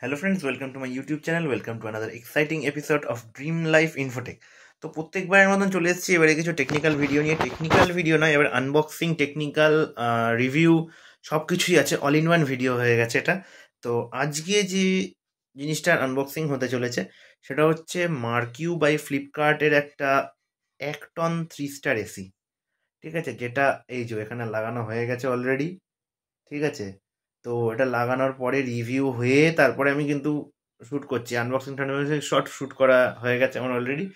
Hello friends, welcome to my YouTube channel. Welcome to another exciting episode of dream life Infotech. তো প্রত্যেকবারের মতন চলে এসেছি এবারে কিছু টেকনিক্যাল ভিডিও নিয়ে। টেকনিক্যাল ভিডিও নয়, এবার আনবক্সিং, টেকনিক্যাল রিভিউ সব কিছুই আছে, অল ইন ওয়ান ভিডিও হয়ে গেছে এটা। তো আজকে যে জিনিসটার আনবক্সিং হতে চলেছে সেটা হচ্ছে মার্কিউ বাই ফ্লিপকার্টের একটা 1 টন 3 স্টার এসি। ঠিক আছে, যেটা এই যে এখানে লাগানো হয়ে গেছে অলরেডি। ঠিক আছে, তো এটা লাগানোর পরে রিভিউ হয়ে তারপরে আমি কিন্তু শ্যুট করছি, আনবক্সিং টানবক্সিং শর্ট শ্যুট করা হয়ে গেছে আমার অলরেডি।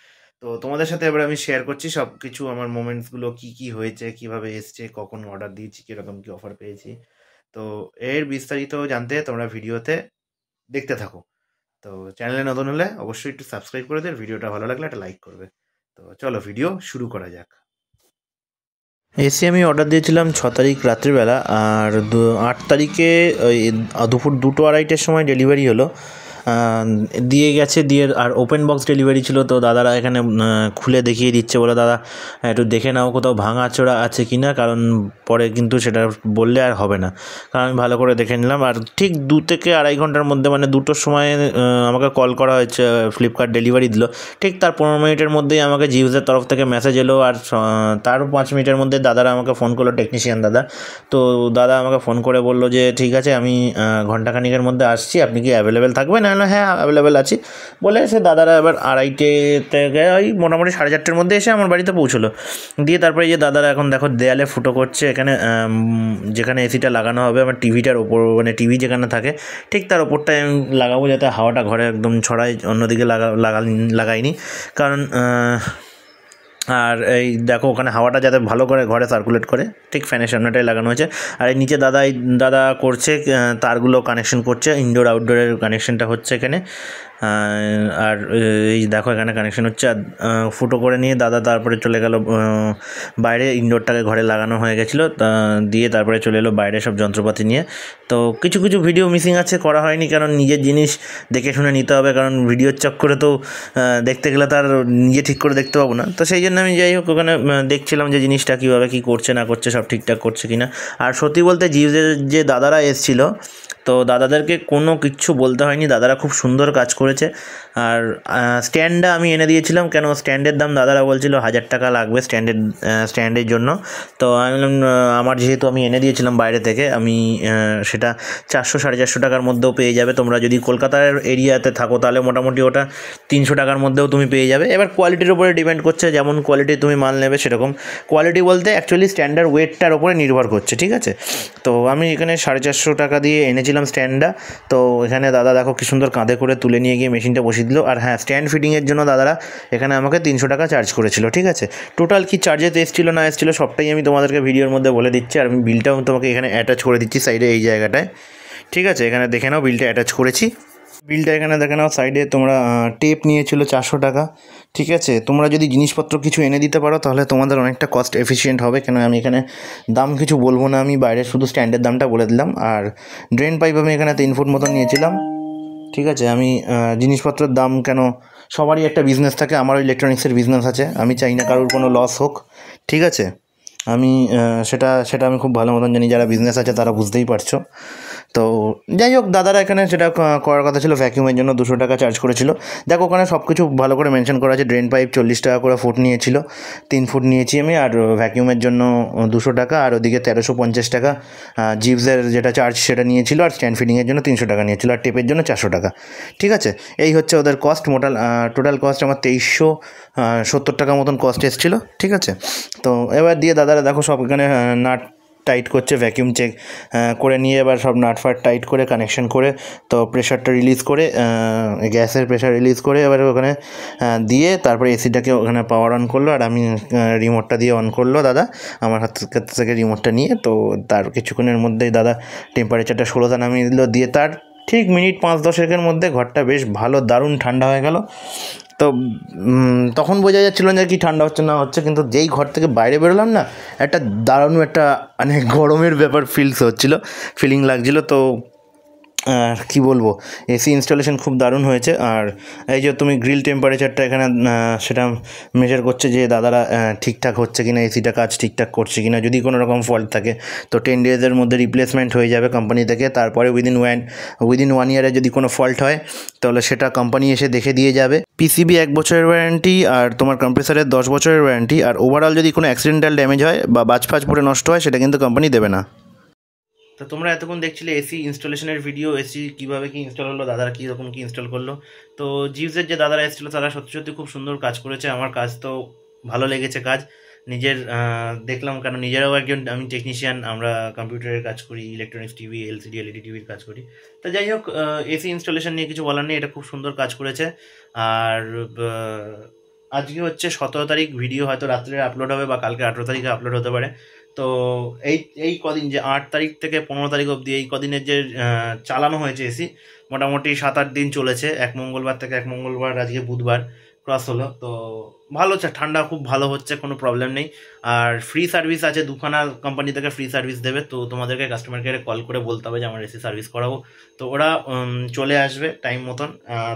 তো তোমাদের সাথে এবার আমি শেয়ার করছি সব কিছু, আমার মোমেন্টসগুলো কী কী হয়েছে, কিভাবে এসছে, কখন অর্ডার দিয়েছি, কীরকম কী অফার পেয়েছি। তো এর বিস্তারিত জানতে তোমরা ভিডিওতে দেখতে থাকো। তো চ্যানেলে নতুন হলে অবশ্যই একটু সাবস্ক্রাইব করে দেবে, ভিডিওটা ভালো লাগলে একটা লাইক করবে। তো চলো ভিডিও শুরু করা যাক। এসি আমি অর্ডার দিয়েছিলাম 6 তারিখ রাত্রিবেলা, আর 8 তারিখে ওই দুপুর 2-2:30টার সময় ডেলিভারি হলো। দিয়ে গেছে, দিয়ে আর ওপেন বক্স ডেলিভারি ছিল। তো দাদারা এখানে খুলে দেখিয়ে দিচ্ছে, বলে দাদা একটু দেখে নাও কোথাও ভাঙাচোরা আছে কি না, কারণ পরে কিন্তু সেটা বললে আর হবে না। কারণ আমি ভালো করে দেখে নিলাম, আর ঠিক 2 থেকে আড়াই ঘন্টার মধ্যে, মানে 2টোর সময় আমাকে কল করা হয়েছে, ফ্লিপকার্ট ডেলিভারি দিল। ঠিক তার 15 মিনিটের মধ্যেই আমাকে জিউজের তরফ থেকে মেসেজ এলো, আর তার 5 মিনিটের মধ্যে দাদারা আমাকে ফোন করলো, টেকনিশিয়ান দাদা। তো দাদা আমাকে ফোন করে বললো যে ঠিক আছে, আমি ঘন্টাখানিকের মধ্যে আসছি, আপনি কি অ্যাভেলেবেল থাকবেন? না, হ্যাঁ অ্যাভেলেবেল আছি বলে সে দাদারা এবার 2:30 থেকে ওই মোটামুটি 4:30টার মধ্যে এসে আমার বাড়িতে পৌঁছলো। দিয়ে তারপরে এই যে দাদারা এখন দেখো দেয়ালে ফুটো করছে এখানে, যেখানে এসিটা লাগানো হবে আমার টিভিটার ওপর, মানে টিভি যেখানে থাকে ঠিক তার ওপরটায় আমি লাগাবো, যাতে হাওয়াটা ঘরে একদম ছড়ায়, অন্যদিকে লাগাইনি। কারণ আর এই দেখো ওখানে হাওয়াটা যাতে ভালো করে ঘরে সার্কুলেট করে, ঠিক ফ্যানের সামনেটাই লাগানো হয়েছে। আর এই নিচে দাদা করছে, তারগুলো কানেকশন করছে, ইনডোর আউটডোরের কানেকশনটা হচ্ছে এখানে। আর এই দেখো এখানে কানেকশন হচ্ছে। আর ফুটো করে নিয়ে দাদা তারপরে চলে গেল বাইরে, ইনডোরটাকে ঘরে লাগানো হয়ে গেছিলো, দিয়ে তারপরে চলে এলো বাইরে সব যন্ত্রপাতি নিয়ে। তো কিছু কিছু ভিডিও মিসিং আছে, করা হয়নি, কারণ নিজের জিনিস দেখে শুনে নিতে হবে, কারণ ভিডিওর চক্করে তো দেখতে গেলে তার নিজে ঠিক করে দেখতে পাবো না। তো সেই জন্য আমি যাই হোক ওখানে দেখছিলাম যে জিনিসটা কীভাবে কী করছে না করছে, সব ঠিকঠাক করছে কি না। আর সত্যি বলতে জিউজের যে দাদারা এসেছিলো, তো দাদাদেরকে কোনো কিচ্ছু বলতে হয়নি, দাদারা খুব সুন্দর কাজ করেছে। আর স্ট্যান্ডটা আমি এনে দিয়েছিলাম, কেন স্ট্যান্ডের দাম দাদারা বলছিল 1000 টাকা লাগবে স্ট্যান্ডের জন্য। তো আমি বললাম আমার যেহেতু আমি এনে দিয়েছিলাম বাইরে থেকে, আমি সেটা 400-450 টাকার মধ্যেও পেয়ে যাবে। তোমরা যদি কলকাতার এরিয়াতে থাকো তাহলে মোটামুটি ওটা 300 টাকার মধ্যেও তুমি পেয়ে যাবে। এবার কোয়ালিটির উপরে ডিপেন্ড করছে, যেমন কোয়ালিটি তুমি মাল নেবে সেরকম। কোয়ালিটি বলতে অ্যাকচুয়ালি স্ট্যান্ডার ওয়েটটার উপরে নির্ভর করছে, ঠিক আছে। তো আমি এখানে 450 টাকা দিয়ে এনেছিলাম স্ট্যান্ডটা। তো এখানে দাদা দেখো কী সুন্দর কাঁধে করে তুলে নিয়ে গিয়ে মেশিনটা বসিয়ে দিল। আর হ্যাঁ, স্ট্যান্ড ফিটিংয়ের জন্য দাদারা এখানে আমাকে 300 টাকা চার্জ করেছিল, ঠিক আছে। টোটাল কি চার্জেস এসেছিলো না এসেছিলো সবটাই আমি তোমাদেরকে ভিডিওর মধ্যে বলে দিচ্ছি, আর আমি বিলটাও তোমাকে এখানে অ্যাটাচ করে দিচ্ছি সাইডে এই জায়গাটায়। ঠিক আছে, এখানে দেখে নাও বিলটা অ্যাটাচ করেছি। বিলটা এখানে দেখে নাও সাইডে। তোমরা টেপ নিয়েছিল 400 টাকা, ঠিক আছে। তোমরা যদি জিনিসপত্র কিছু এনে দিতে পারো তাহলে তোমাদের অনেকটা কস্ট এফিশিয়েন্ট হবে, কেন আমি এখানে দাম কিছু বলবো না, আমি বাইরে শুধু স্ট্যান্ডের দামটা বলে দিলাম। আর ড্রেন পাইপ আমি এখানে 3 ফুট মতন নিয়েছিলাম, ঠিক আছে। আমি জিনিসপত্রের দাম, কেন সবারই একটা বিজনেস থাকে, আমারও ইলেকট্রনিক্সের বিজনেস আছে, আমি চাই না কারোর কোনো লস হোক, ঠিক আছে। আমি সেটা আমি খুব ভালো মতন জানি, যারা বিজনেস আছে তারা বুঝতেই পারছো। তো যাই হোক, দাদারা এখানে সেটা করার কথা ছিল, ভ্যাকিউমের জন্য 200 টাকা চার্জ করেছিল। দেখো ওখানে সব কিছু ভালো করে মেনশন করা আছে। ড্রেন পাইপ 40 টাকা করে ফুট নিয়েছিল, 3 ফুট নিয়েছি আমি। আর ভ্যাকিউমের জন্য 200 টাকা, আর ওদিকে 1350 টাকা জিপসের যেটা চার্জ সেটা নিয়েছিল, আর স্ট্যান্ড ফিটিংয়ের জন্য 300 টাকা নিয়েছিল, আর টেপের জন্য 400 টাকা, ঠিক আছে। এই হচ্ছে ওদের কস্ট। টোটাল কস্ট আমার 2370 টাকা মতন কস্ট এসেছিলো, ঠিক আছে। তো এবার দিয়ে দাদারা দেখো সব এখানে নাট টাইট করছে, ভ্যাকিউম চেক করে নিয়ে এবার সব নাট ফাট টাইট করে কানেকশন করে, তো প্রেশারটা রিলিজ করে, গ্যাসের প্রেশার রিলিজ করে এবার ওখানে দিয়ে তারপরে এসিটাকে ওখানে পাওয়ার অন করলো। আর আমি রিমোটটা দিয়ে অন করলো দাদা, আমার হাত থেকে রিমোটটা নিয়ে। তো তার কিছুক্ষণের মধ্যেই দাদা টেম্পারেচারটা 16তে নামিয়ে দিল, দিয়ে তার ঠিক মিনিট 5-10 ঘরটা বেশ ভালো দারুণ ঠান্ডা হয়ে গেল। তো তখন বোঝা যাচ্ছিলো না কি ঠান্ডা হচ্ছে না হচ্ছে, কিন্তু যেই ঘর থেকে বাইরে বেরোলাম না, একটা দারুণ একটা মানে গরমের ব্যাপার ফিলিং লাগছিলো। তো আর কী বলবো, এসি ইনস্টলেশন খুব দারুণ হয়েছে। আর এই যে তুমি গ্রিল টেম্পারেচারটা এখানে সেটা মেজার করছে যে দাদারা ঠিকঠাক হচ্ছে কিনা, এসিটা কাজ ঠিকঠাক করছে কিনা। যদি কোনো রকম ফল্ট থাকে তো 10 ডেজের মধ্যে রিপ্লেসমেন্ট হয়ে যাবে কোম্পানি থেকে। তারপরে উইদিন 1 ইয়ারে যদি কোনো ফল্ট হয় তাহলে সেটা কোম্পানি এসে দেখে দিয়ে যাবে। পিসিবি 1 বছরের ওয়ারেন্টি, আর তোমার কম্প্রেসারের 10 বছরের ওয়ারেন্টি। আর ওভারঅল যদি কোনো অ্যাক্সিডেন্টাল ড্যামেজ হয় বা বাজফাজ পড়ে নষ্ট হয় সেটা কিন্তু কোম্পানি দেবে না। তো তোমরা এতক্ষণ দেখছিলে এসি ইনস্টলেশনের ভিডিও, এসি কীভাবে কী ইনস্টল হলো, দাদারা কীরকম কী ইনস্টল করলো। তো জিউসের যে দাদারা এসেছিলো তারা সত্যি সত্যি খুব সুন্দর কাজ করেছে। আমার কাজ তো ভালো লেগেছে কাজ নিজের দেখলাম, কারণ নিজেরাও একজন আমি টেকনিশিয়ান, আমরা কম্পিউটারের কাজ করি, ইলেকট্রনিক্স টিভি, এলসিডি এলইডি টিভির কাজ করি। তো যাই হোক, এসি ইনস্টলেশন নিয়ে কিছু বলার নেই, এটা খুব সুন্দর কাজ করেছে। আর আজকে হচ্ছে 17 তারিখ, ভিডিও হয়তো রাত্রে আপলোড হবে বা কালকে 18 তারিখে আপলোড হতে পারে। তো এই এই কদিন যে 8 তারিখ থেকে 15 তারিখ অবধি এই কদিনের যে চালানো হয়েছে এসি, মোটামুটি 7-8 দিন চলেছে। এক মঙ্গলবার থেকে এক মঙ্গলবার, আজকে বুধবার ক্রস হলো। তো ভালো, ঠান্ডা খুব ভালো হচ্ছে, কোনো প্রবলেম নেই। আর ফ্রি সার্ভিস আছে, দুখানা কোম্পানি থেকে ফ্রি সার্ভিস দেবে। তো তোমাদেরকে কাস্টমার কেয়ারে কল করে বলতে হবে যে আমার এসি সার্ভিস করাবো। তো ওরা চলে আসবে টাইম মতন,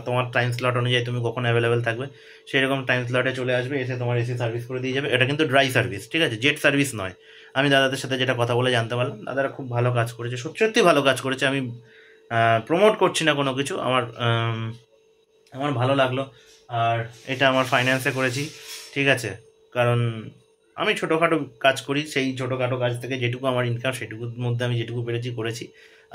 তোমার টাইম স্লট অনুযায়ী তুমি কখন অ্যাভেলেবেল থাকবে সেই রকম টাইম স্লটে চলে আসবে, এসে তোমার এসি সার্ভিস করে দিয়ে যাবে। এটা কিন্তু ড্রাই সার্ভিস, ঠিক আছে, জেট সার্ভিস নয়। আমি দাদাদের সাথে যেটা কথা বলে জানতে পারলাম, দাদারা খুব ভালো কাজ করেছে, সত্যি সত্যি ভালো কাজ করেছে। আমি প্রমোট করছি না কোনো কিছু, আমার ভালো লাগলো। আর এটা আমার ফাইন্যান্সে করেছি, ঠিক আছে, কারণ আমি ছোটোখাটো কাজ করি, সেই ছোটোখাটো কাজ থেকে যেটুকু আমার ইনকাম সেটুকুর মধ্যে আমি যেটুকু পেরেছি করেছি।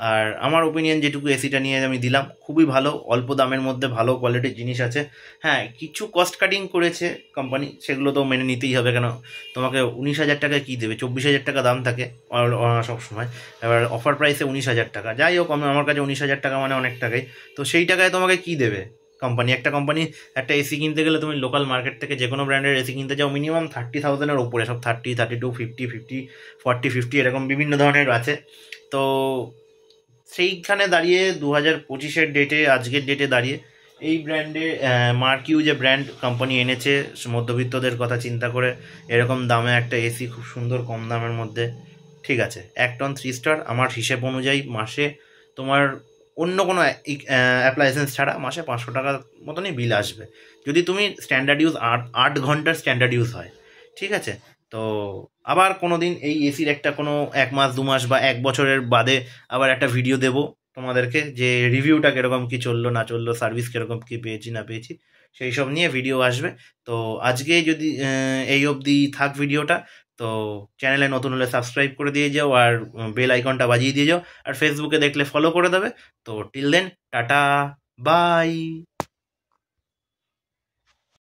আর আমার ওপিনিয়ন যেটুকু এসিটা নিয়ে আমি দিলাম, খুবই ভালো, অল্প দামের মধ্যে ভালো কোয়ালিটির জিনিস আছে। হ্যাঁ, কিছু কস্ট কাটিং করেছে কোম্পানি, সেগুলো তো মেনে নিতেই হবে, কেন তোমাকে 19,000 টাকায় কী দেবে, 24,000 টাকা দাম থাকে সবসময়। এবার অফার প্রাইসে 19,000 টাকা, যাই হোক আমার কাছে 19,000 টাকা মানে অনেক টাকাই। তো সেই টাকায় তোমাকে কী দেবে কোম্পানি? একটা এসি কিনতে গেলে তুমি লোকাল মার্কেট থেকে যে কোনো ব্র্যান্ডের এসি কিনতে যাও মিনিমাম 30,000-এর ওপরে, সব 30, 32, 50, 40, 50 এরকম বিভিন্ন ধরনের আছে। তো সেইখানে দাঁড়িয়ে 2025-এর ডেটে, আজকের ডেটে দাঁড়িয়ে এই ব্র্যান্ডে মার্কিউ যে ব্র্যান্ড কোম্পানি এনেছে মধ্যবিত্তদের কথা চিন্তা করে, এরকম দামে একটা এসি খুব সুন্দর কম দামের মধ্যে, ঠিক আছে, 1 টন 3 স্টার, আমার হিসেব অনুযায়ী মাসে তোমার অন্য কোনো অ্যাপ্লায়েন্সেস ছাড়া মাসে 500 টাকার মতনই বিল আসবে, যদি তুমি স্ট্যান্ডার্ড ইউজ 8 ঘন্টার স্ট্যান্ডার্ড ইউজ হয়, ঠিক আছে। তো আবার কোনো দিন এই এসির একটা কোনো 1 মাস 2 মাস বা 1 বছরের বাদে আবার একটা ভিডিও দেবো তোমাদেরকে, যে রিভিউটা কীরকম কী চললো না চললো, সার্ভিস কীরকম কী পেয়েছি না পেয়েছি, সেই সব নিয়ে ভিডিও আসবে। তো আজকে যদি এই অবধি থাক ভিডিওটা। তো চ্যানেলে নতুন হলে সাবস্ক্রাইব করে দিয়ে যাও, আর বেল আইকনটা বাজিয়ে দিয়ে যাও, আর ফেসবুকে দেখলে ফলো করে দেবে। তো টিল দেন, টাটা, বাই।